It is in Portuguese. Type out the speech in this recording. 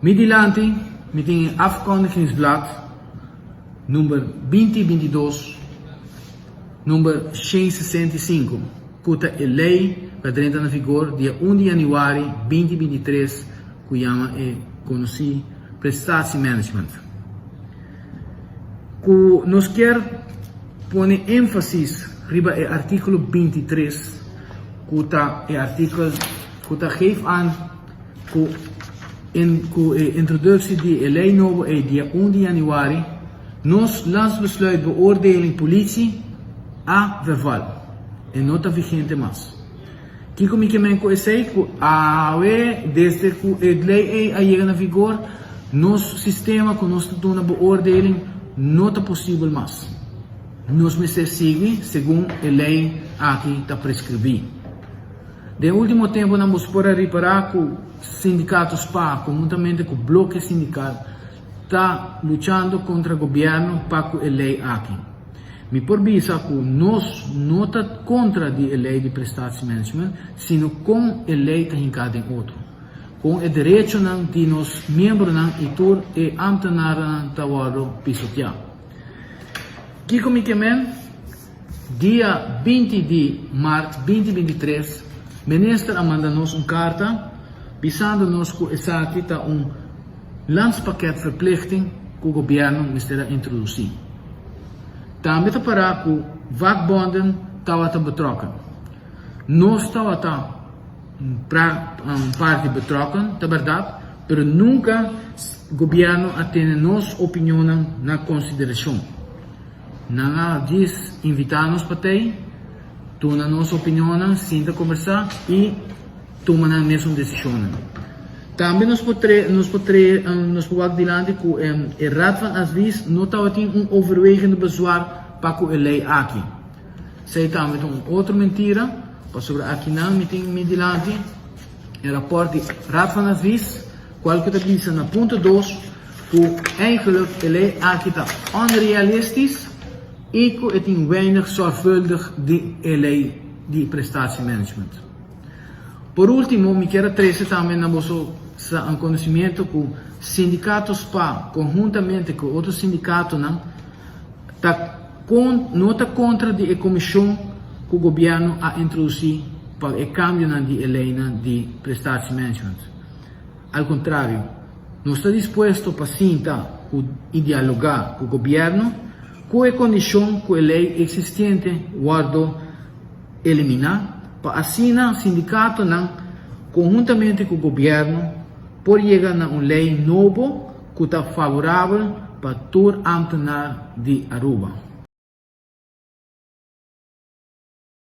Midilante, met een afkondigingsblad nummer 2022, nummer 665, que a lei que entra em vigor dia 1 de januário 2023, que chama conhecido Prestatie Management. Que nós quer pôr ênfase riba o artigo 23, que tá é artigo que tá geeft aan que a introductie de lei nova é dia 1 de januário, nós landsbesluit beoordeling politie a verval e não está vigente mais. Que como que me conhece que desde que a lei chega na vigor, nosso sistema com nosso dona beoordeling não está possível mais. Nós me seguir segundo a lei aqui está prescrever. De último tempo, nós podemos reparar que o sindicato SPA, conjuntamente com o bloco sindical, está lutando contra o governo para que a lei aqui. Me porvisa que nós não estamos contra a lei de Prestatie Management, sino com a lei que está em outro. Com o direito de nós membros e todos os ambtenares de pisotear. Que como que dia 20 de março 2023, o ministro manda-nos uma carta, avisando-nos que essa aqui está landspakket verplichting que o governo está introduzir. Também para que vakbonden estão betrokken. Nós estamos parte betrokken, é verdade, mas nunca o governo tem nossa opinião na consideração. Não diz invitar-nos para ter, toma nossa opinião, sinta conversar e toma a mesma decisão. Também nós podemos adiante que o Raad van Advies não tem overwegende bezwaar para que a lei aqui. Zij também outra mentira, para sobre aqui não me dilante, o rapport do Raad van Advies, qual que diz na ponto 2, que eigenlijk a lei aqui está onrealistisch e que tem weinig zorgvuldig de lei de Prestatie Management. Por último, me quero trazer também na um conhecimento que o sindicato SPA, conjuntamente com outros sindicatos, não está contra a comissão que o governo a introduzir para o cambio de lei de Prestatie Management. Ao contrário, não está disposto para sentar e dialogar com o governo com a condição que a lei existente guarda eliminar, para assim o sindicato, conjuntamente com o governo, por chegar a uma lei nova que está favorável para todo ambtenaar de Aruba.